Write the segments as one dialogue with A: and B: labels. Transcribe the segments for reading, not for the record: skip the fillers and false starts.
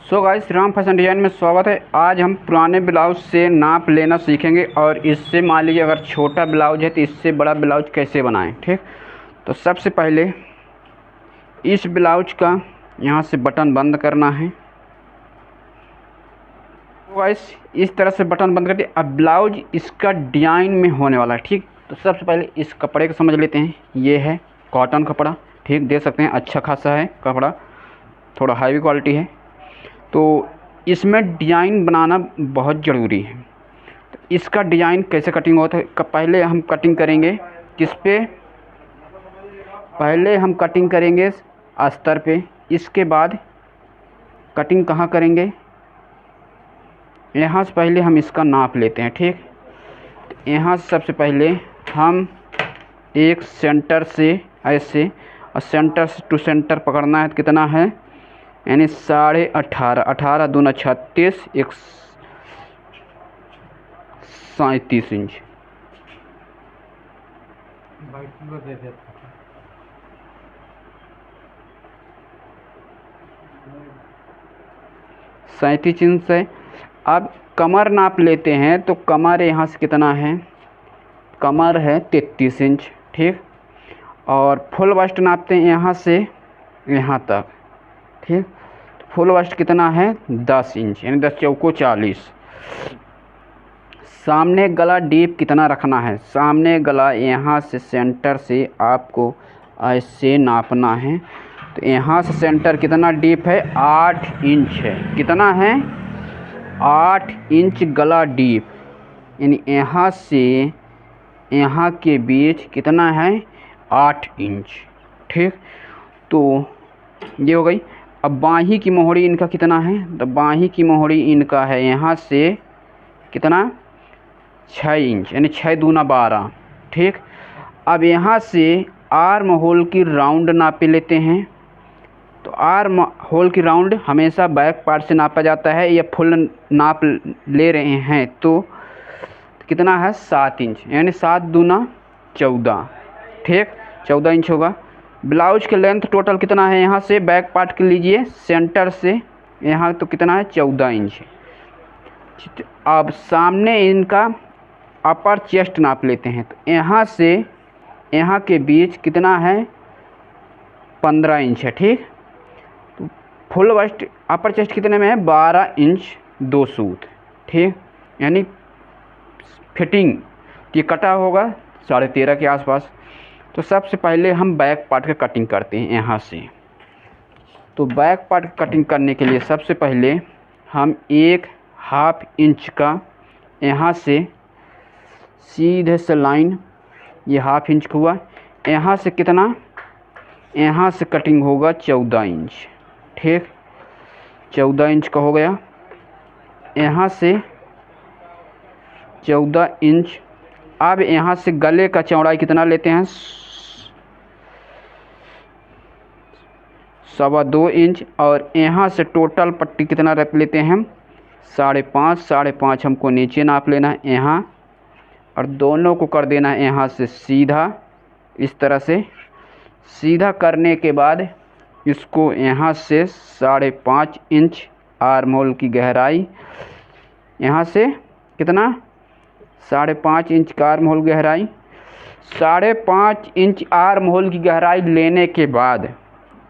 A: So guys, Ram fashion design में स्वागत है। आज हम पुराने ब्लाउज से नाप लेना सीखेंगे और इससे मान लीजिए अगर छोटा ब्लाउज है तो इससे बड़ा ब्लाउज कैसे बनाएं। ठीक, तो सबसे पहले इस ब्लाउज का यहाँ से बटन बंद करना है। तो गाइस इस तरह से बटन बंद कर दिया। अब ब्लाउज इसका डिज़ाइन में होने वाला है। ठीक, तो सबसे पहले इस कपड़े को समझ लेते हैं। ये है कॉटन कपड़ा, ठीक, देख सकते हैं अच्छा खासा है कपड़ा, थोड़ा हाई क्वालिटी है। तो इसमें डिज़ाइन बनाना बहुत ज़रूरी है। तो इसका डिज़ाइन कैसे कटिंग होता है, पहले हम कटिंग करेंगे किस पे, पहले हम कटिंग करेंगे अस्तर पे। इसके बाद कटिंग कहाँ करेंगे, यहाँ से पहले हम इसका नाप लेते हैं। ठीक, तो यहाँ से सबसे पहले हम एक सेंटर से ऐसे और सेंटर से टू सेंटर पकड़ना है। कितना है, यानी 18.5, 18 दूना 36, 37 इंच। 37 इंच है। अब कमर नाप लेते हैं तो कमर यहाँ से कितना है, कमर है 33 इंच। ठीक, और फुल वास्ट नापते हैं यहाँ से यहाँ तक। ठीक, फुल वास्ट कितना है 10 इंच, यानी 10 चौको 40। सामने गला डीप कितना रखना है, सामने गला यहाँ से सेंटर से आपको ऐसे नापना है। तो यहाँ से सेंटर कितना डीप है, 8 इंच है। कितना है, 8 इंच गला डीप, यानी यहाँ से यहाँ के बीच कितना है 8 इंच। ठीक, तो ये हो गई। अब बाही की मोहरी इनका कितना है, तो बाही की मोहरी इनका है यहाँ से कितना 6 इंच, यानी 6 दूना 12। ठीक, अब यहाँ से आर्म होल की राउंड नाप लेते हैं। तो आर्म होल की राउंड हमेशा बैक पार्ट से नापा जाता है, या फुल नाप ले रहे हैं तो कितना है 7 इंच, यानी 7 दूना 14। ठीक, 14 इंच होगा। ब्लाउज के लेंथ टोटल कितना है, यहाँ से बैक पार्ट के लीजिए सेंटर से यहाँ तो कितना है 14 इंच। अब सामने इनका अपर चेस्ट नाप लेते हैं। तो यहाँ से यहाँ के बीच कितना है 15 इंच है। ठीक, तो फुल वेस्ट अपर चेस्ट कितने में है 12 इंच 2 सूत। ठीक, यानी फिटिंग ये कटा होगा 13.5 के आसपास। तो सबसे पहले हम बैक पार्ट का कटिंग करते हैं यहाँ से। तो बैक पार्ट कटिंग करने के लिए सबसे पहले हम 1/2 इंच का यहाँ से सीधे से लाइन, ये 1/2 इंच का हुआ। यहाँ से कितना, यहाँ से कटिंग होगा 14 इंच। ठीक, 14 इंच का हो गया। यहाँ से 14 इंच। अब यहाँ से गले का चौड़ाई कितना लेते हैं, 2.25 इंच। और यहाँ से टोटल पट्टी कितना रख लेते हैं 5.5, 5.5 हमको नीचे नाप लेना है यहाँ, और दोनों को कर देना है यहाँ से सीधा। इस तरह से सीधा करने के बाद इसको यहाँ से 5.5 इंच आर्म होल की गहराई, यहाँ से कितना 5.5 इंच का आर्म होल गहराई। 5.5 इंच आर्म होल की गहराई लेने के बाद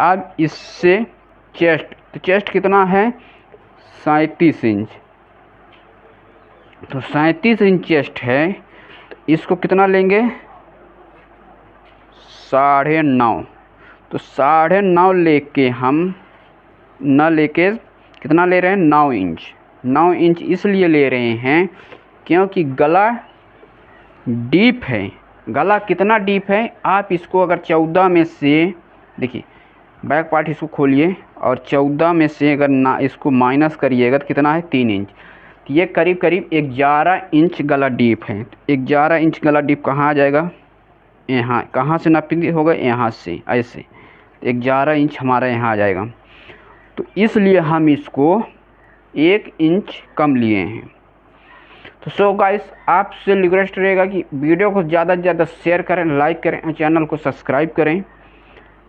A: अब इससे चेस्ट, तो चेस्ट कितना है 37 इंच। तो 37 इंच चेस्ट है, तो इसको कितना लेंगे 9.5। तो 9.5 लेके हम न लेके कितना ले रहे हैं 9 इंच। 9 इंच इसलिए ले रहे हैं क्योंकि गला डीप है। गला कितना डीप है, आप इसको अगर 14 में से देखिए, बैक पार्ट इसको खोलिए और 14 में से अगर ना इसको माइनस करिएगा तो कितना है 3 इंच। तो ये करीब करीब 11 इंच गला डीप है। 11 इंच गला डीप कहाँ आ जाएगा, यहाँ कहाँ से नापी होगा, यहाँ से ऐसे 11 इंच हमारा यहाँ आ जाएगा। तो इसलिए हम इसको 1 इंच कम लिए हैं। तो सो गाइस, आपसे रिक्वेस्ट रहेगा कि वीडियो को ज़्यादा से ज़्यादा शेयर करें, लाइक करें और चैनल को सब्सक्राइब करें,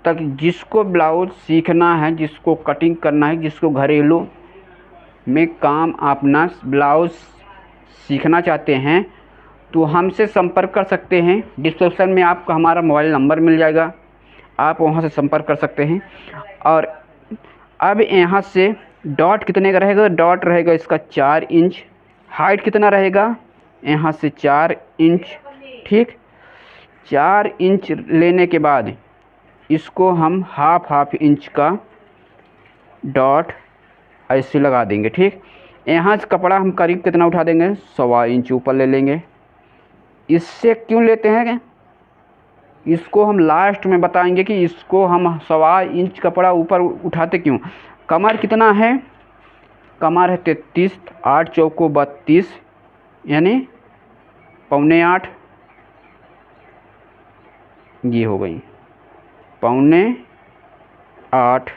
A: ताकि जिसको ब्लाउज सीखना है, जिसको कटिंग करना है, जिसको घरेलू में काम अपना ब्लाउज़ सीखना चाहते हैं तो हमसे संपर्क कर सकते हैं। डिस्क्रिप्शन में आपको हमारा मोबाइल नंबर मिल जाएगा, आप वहां से संपर्क कर सकते हैं। और अब यहाँ से डॉट कितने का रहेगा? डॉट रहेगा इसका 4 इंच। हाइट कितना रहेगा? यहाँ से 4 इंच। ठीक, 4 इंच लेने के बाद इसको हम हाफ इंच का डॉट ऐसे लगा देंगे। ठीक, यहाँ से कपड़ा हम करीब कितना उठा देंगे? 1.25 इंच ऊपर ले लेंगे। इससे क्यों लेते हैं, इसको हम लास्ट में बताएंगे कि इसको हम 1.25 इंच कपड़ा ऊपर उठाते क्यों। कमर कितना है? कमर है 33, 8 चौको 32 यानी 7.25, ये हो गई 7.25।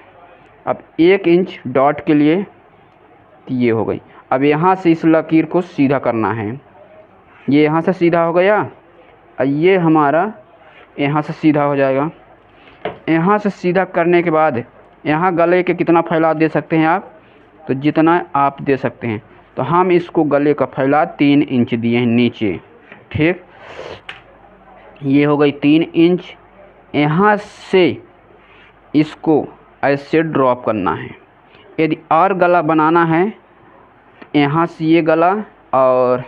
A: अब 1 इंच डॉट के लिए ये हो गई। अब यहाँ से इस लकीर को सीधा करना है, ये यहाँ से सीधा हो गया और ये हमारा यहाँ से सीधा हो जाएगा। यहाँ से सीधा करने के बाद यहाँ गले के कितना फैलाव दे सकते हैं आप? तो जितना आप दे सकते हैं। तो हम इसको गले का फैलाव 3 इंच दिए हैं नीचे। ठीक, ये हो गई 3 इंच। यहाँ से इसको ऐसे ड्रॉप करना है। यदि और गला बनाना है यहाँ से ये गला, और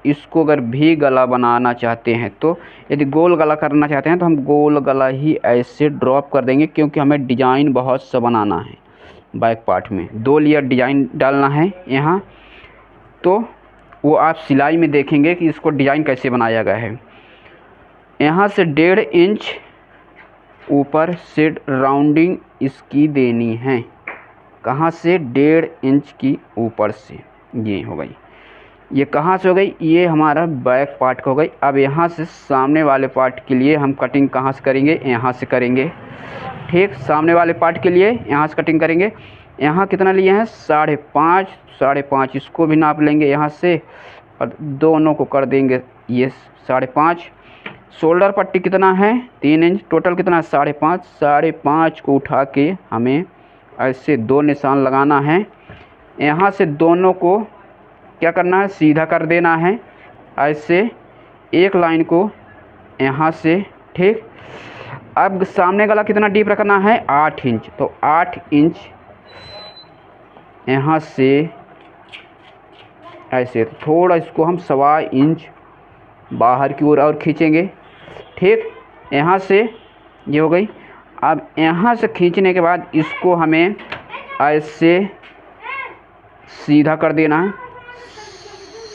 A: इसको अगर भी गला बनाना चाहते हैं तो यदि गोल गला करना चाहते हैं तो हम गोल गला ही ऐसे ड्रॉप कर देंगे, क्योंकि हमें डिज़ाइन बहुत सा बनाना है। बैक पार्ट में 2 लेयर डिज़ाइन डालना है यहाँ, तो वो आप सिलाई में देखेंगे कि इसको डिज़ाइन कैसे बनाया गया है। यहाँ से 1.5 इंच ऊपर से राउंडिंग इसकी देनी है। कहाँ से? 1.5 इंच की ऊपर से। ये हो गई, ये कहाँ से हो गई? ये हमारा बैक पार्ट का हो गई। अब यहाँ से सामने वाले पार्ट के लिए हम कटिंग कहाँ से करेंगे? यहाँ से करेंगे। ठीक, सामने वाले पार्ट के लिए यहाँ से कटिंग करेंगे। यहाँ कितना लिए हैं? 5.5 इसको भी नाप लेंगे यहाँ से और दोनों को कर देंगे ये 5.5। शोल्डर पट्टी कितना है? 3 इंच। टोटल कितना है? 5.5। 5.5 को उठा के हमें ऐसे 2 निशान लगाना है। यहाँ से दोनों को क्या करना है? सीधा कर देना है ऐसे एक लाइन को यहाँ से। ठीक, अब सामने गला कितना डीप रखना है? 8 इंच। तो 8 इंच यहाँ से ऐसे थोड़ा इसको हम 1.25 इंच बाहर की ओर और खींचेंगे। ठीक, यहाँ से ये हो गई। अब यहाँ से खींचने के बाद इसको हमें ऐसे सीधा कर देना है।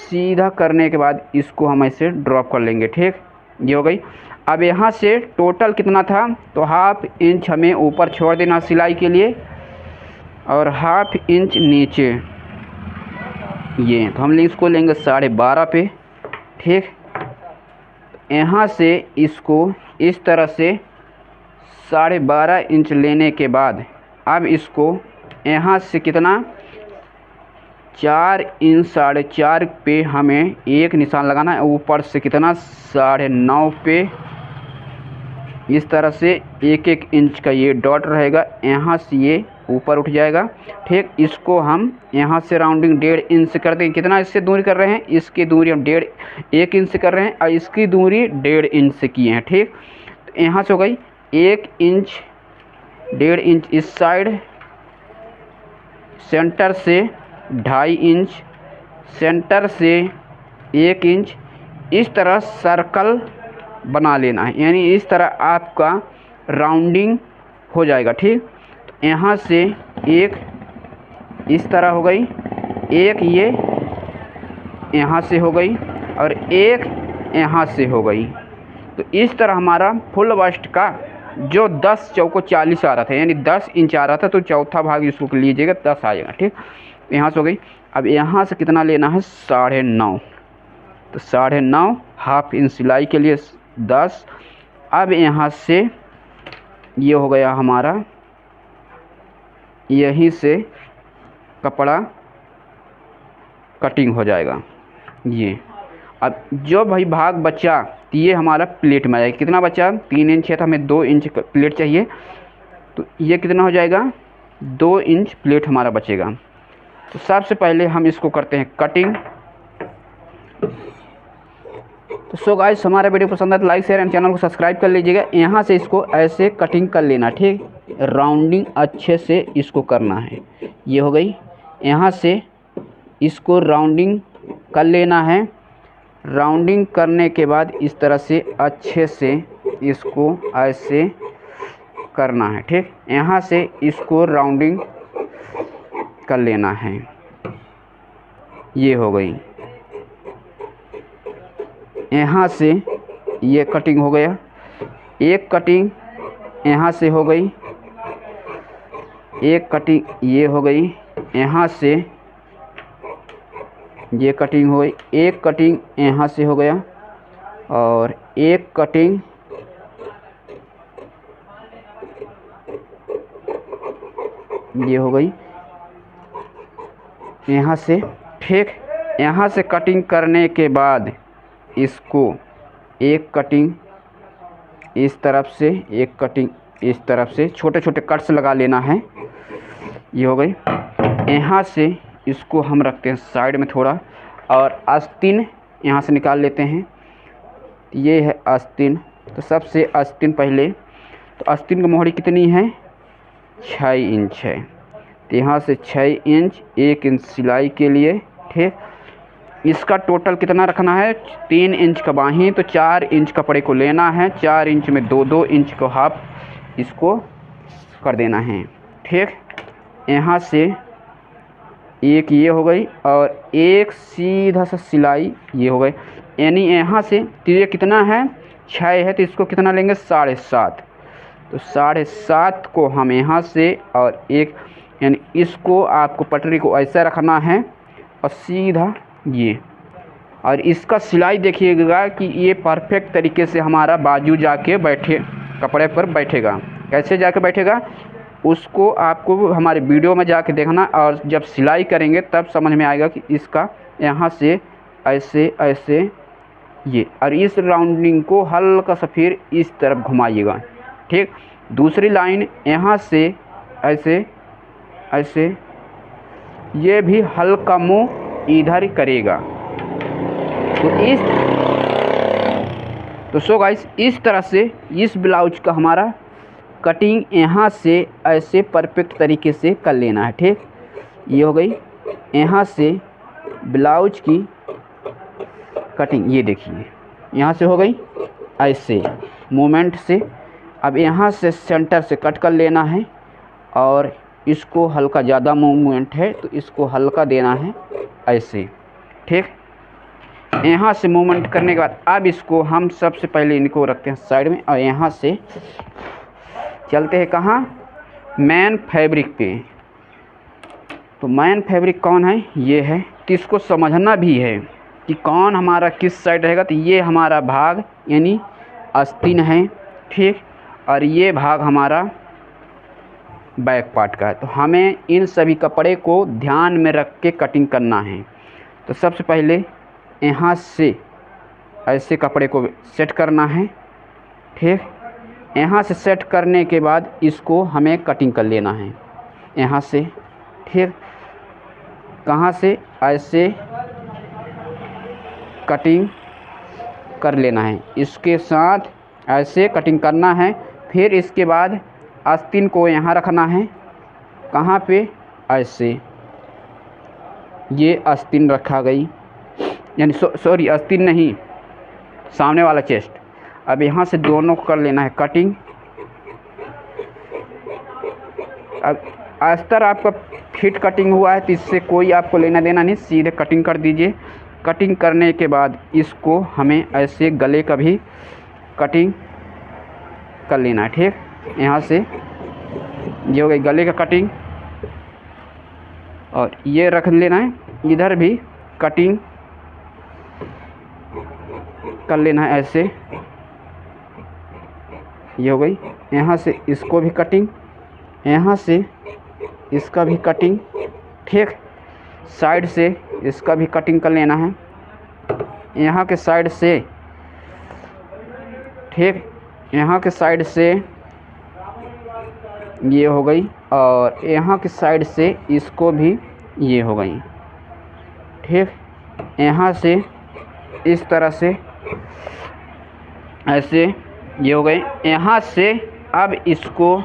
A: सीधा करने के बाद इसको हम ऐसे ड्रॉप कर लेंगे। ठीक, ये हो गई। अब यहाँ से टोटल कितना था? तो 1/2 इंच हमें ऊपर छोड़ देना सिलाई के लिए और 1/2 इंच नीचे। ये तो हम इसको लेंगे 12.5 पे। ठीक, यहाँ से इसको इस तरह से 12.5 इंच लेने के बाद अब इसको यहाँ से कितना? 4 इंच 4.5 पे हमें एक निशान लगाना है। ऊपर से कितना? 9.5 पे इस तरह से 1-1 इंच का ये डॉट रहेगा। यहाँ से ये ऊपर उठ जाएगा। ठीक, इसको हम यहाँ से राउंडिंग 1.5 इंच से कर देंगे। कितना इससे दूरी कर रहे हैं? इसकी दूरी हम 1 इंच से कर रहे हैं और इसकी दूरी 1.5 इंच से किए हैं। ठीक, तो यहाँ से हो गई 1 इंच 1.5 इंच इस साइड, सेंटर से 2.5 इंच, सेंटर से 1 इंच। इस तरह सर्कल बना लेना है, यानी इस तरह आपका राउंडिंग हो जाएगा। ठीक, तो यहाँ से एक इस तरह हो गई, एक ये यहाँ से हो गई और एक यहाँ से हो गई। तो इस तरह हमारा फुल बस्ट का जो 10 चौको 40 आ रहा था, यानी 10 इंच आ रहा था, तो चौथा भाग इसको लीजिएगा 10 आ जाएगा। ठीक, यहाँ से हो गई। अब यहाँ से कितना लेना है? 9.5। तो 9.5 1/2 इंच सिलाई के लिए 10। अब यहाँ से ये हो गया हमारा, यहीं से कपड़ा कटिंग हो जाएगा। ये अब जो भाई भाग बचा ये हमारा प्लेट में आएगा। कितना बचा? 3 इंच है तो हमें 2 इंच प्लेट चाहिए, तो ये कितना हो जाएगा? 2 इंच प्लेट हमारा बचेगा। तो सबसे पहले हम इसको करते हैं कटिंग। तो सो गाइस, हमारा वीडियो पसंद है तो लाइक शेयर एंड चैनल को सब्सक्राइब कर लीजिएगा। यहाँ से इसको ऐसे कटिंग कर लेना, ठीक, राउंडिंग अच्छे से इसको करना है। ये हो गई। यहाँ से इसको राउंडिंग कर लेना है। राउंडिंग करने के बाद इस तरह से अच्छे से इसको ऐसे करना है, ठीक। यहाँ से इसको राउंडिंग कर लेना है। ये हो गई। यहाँ से ये कटिंग हो गया। एक कटिंग यहाँ से हो गई, एक कटिंग ये हो गई। यहाँ से ये कटिंग हो गई, एक कटिंग यहाँ से हो गया और एक कटिंग ये हो गई यहाँ से, ठीक। यहाँ से कटिंग करने के बाद इसको एक कटिंग इस तरफ से, एक कटिंग इस तरफ से, छोटे छोटे कट्स लगा लेना है। ये हो गई। यहाँ से इसको हम रखते हैं साइड में थोड़ा और आस्तीन यहाँ से निकाल लेते हैं। ये है आस्तीन। तो सबसे आस्तीन पहले, तो आस्तीन की मोहरी कितनी है? 6 इंच है। तो यहाँ से 6 इंच, 1 इंच सिलाई के लिए, ठीक। इसका टोटल कितना रखना है? 3 इंच का बाहीं, तो 4 इंच कपड़े को लेना है। 4 इंच में 2-2 इंच को हाफ इसको कर देना है, ठीक। यहाँ से एक ये हो गई और एक सीधा सा सिलाई ये हो गई। यानी यहाँ से तो ये कितना है? 6 है, तो इसको कितना लेंगे? 7.5। तो 7.5 को हम यहाँ से और एक, यानी इसको आपको पटरी को ऐसा रखना है और सीधा ये, और इसका सिलाई देखिएगा कि ये परफेक्ट तरीके से हमारा बाजू जाके बैठे, कपड़े पर बैठेगा। कैसे जाके बैठेगा उसको आपको हमारे वीडियो में जाके देखना, और जब सिलाई करेंगे तब समझ में आएगा कि इसका यहाँ से ऐसे ऐसे ये, और इस राउंडिंग को हल्का सा फिर इस तरफ घुमाइएगा, ठीक। दूसरी लाइन यहाँ से ऐसे ऐसे, ये भी हल्का मुँह इधर करेगा। तो सो गाइस, इस तरह से इस ब्लाउज का हमारा कटिंग यहाँ से ऐसे परफेक्ट तरीके से कर लेना है, ठीक। ये हो गई। यहाँ से ब्लाउज की कटिंग ये देखिए, यहाँ से हो गई ऐसे मूवमेंट से। अब यहाँ से सेंटर से कट कर लेना है और इसको हल्का ज़्यादा मूवमेंट है तो इसको हल्का देना है ऐसे, ठीक। यहाँ से मूवमेंट करने के बाद अब इसको हम सबसे पहले इनको रखते हैं साइड में और यहाँ से चलते हैं कहाँ? मेन फैब्रिक पे। तो मेन फैब्रिक कौन है? ये है। तो इसको समझना भी है कि कौन हमारा किस साइड रहेगा। तो ये हमारा भाग यानी आस्तीन है, ठीक, और ये भाग हमारा बैक पार्ट का है। तो हमें इन सभी कपड़े को ध्यान में रख के कटिंग करना है। तो सबसे पहले यहाँ से ऐसे कपड़े को सेट करना है, ठीक। यहाँ से सेट करने के बाद इसको हमें कटिंग कर लेना है यहाँ से, ठीक। कहाँ से? ऐसे कटिंग कर लेना है, इसके साथ ऐसे कटिंग करना है। फिर इसके बाद आस्तीन को यहाँ रखना है। कहाँ पे? ऐसे, ये आस्तीन रखा गई, यानी सॉरी आस्तीन नहीं, सामने वाला चेस्ट। अब यहाँ से दोनों को कर लेना है कटिंग। अब अस्तर आपका फिट कटिंग हुआ है तो इससे कोई आपको लेना देना नहीं, सीधे कटिंग कर दीजिए। कटिंग करने के बाद इसको हमें ऐसे गले का भी कटिंग कर लेना है, ठीक। यहाँ से ये हो गई गले का कटिंग और ये रख लेना है, इधर भी कटिंग कर लेना है ऐसे। ये हो गई। यहाँ से इसको भी कटिंग, यहाँ से इसका भी कटिंग, ठीक। साइड से इसका भी कटिंग कर लेना है, यहाँ के साइड से, ठीक। यहाँ के साइड से ये हो गई और यहाँ के साइड से इसको भी ये हो गई, ठीक। यहाँ से इस तरह से ऐसे ये हो गई। यहाँ से अब इसको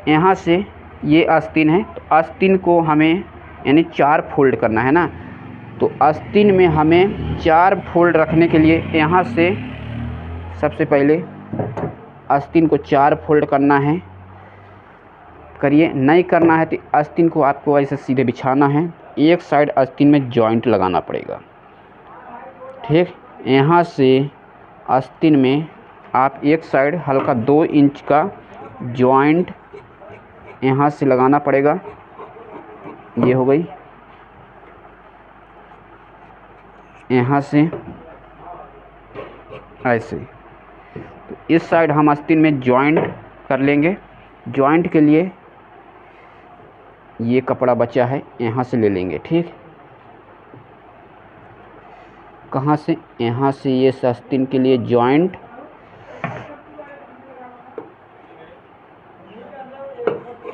A: यहाँ से ये आस्तीन है, तो आस्तीन को हमें यानी 4 फोल्ड करना है ना। तो आस्तीन में हमें 4 फोल्ड रखने के लिए यहाँ से सबसे पहले आस्तीन को 4 फोल्ड करना है। करिए, नहीं करना है तो आस्तीन को आपको ऐसे सीधे बिछाना है। एक साइड आस्तीन में जॉइंट लगाना पड़ेगा, ठीक। यहाँ से आस्तीन में आप एक साइड हल्का 2 इंच का जॉइंट यहाँ से लगाना पड़ेगा। ये हो गई। यहाँ से ऐसे, तो इस साइड हम आस्तीन में जॉइंट कर लेंगे। जॉइंट के लिए ये कपड़ा बचा है, यहाँ से ले लेंगे, ठीक। कहाँ से? यहाँ से ये आस्तीन के लिए जॉइंट,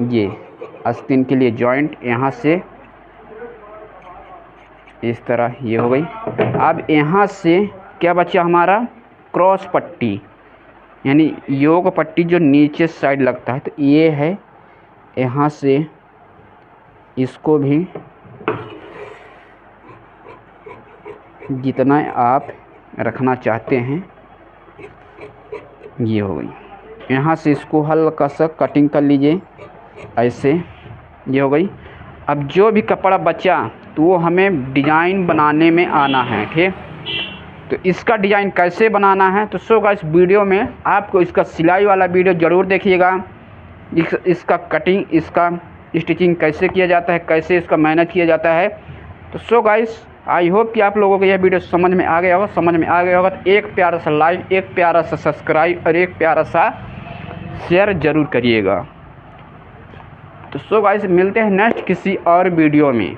A: ये आस्तीन के लिए जॉइंट यहाँ से इस तरह, ये हो गई। अब यहाँ से क्या बचा हमारा? क्रॉस पट्टी, यानी योग पट्टी जो नीचे साइड लगता है, तो ये है। यहाँ से इसको भी जितना आप रखना चाहते हैं, ये हो गई। यहाँ से इसको हल्का सा कटिंग कर लीजिए ऐसे, ये हो गई। अब जो भी कपड़ा बचा तो वो हमें डिज़ाइन बनाने में आना है, ठीक। तो इसका डिज़ाइन कैसे बनाना है, तो सो गाइस वीडियो में आपको इसका सिलाई वाला वीडियो ज़रूर देखिएगा। इसका कटिंग, इसका स्टिचिंग कैसे किया जाता है, कैसे इसका मेहनत किया जाता है। तो सो गाइस आई होप कि आप लोगों को यह वीडियो समझ में आ गया होगा। समझ में आ गया होगा तो एक प्यारा सा लाइक, एक प्यारा सा सब्सक्राइब और एक प्यारा सा शेयर ज़रूर करिएगा। तो सो गाइस मिलते हैं नेक्स्ट किसी और वीडियो में।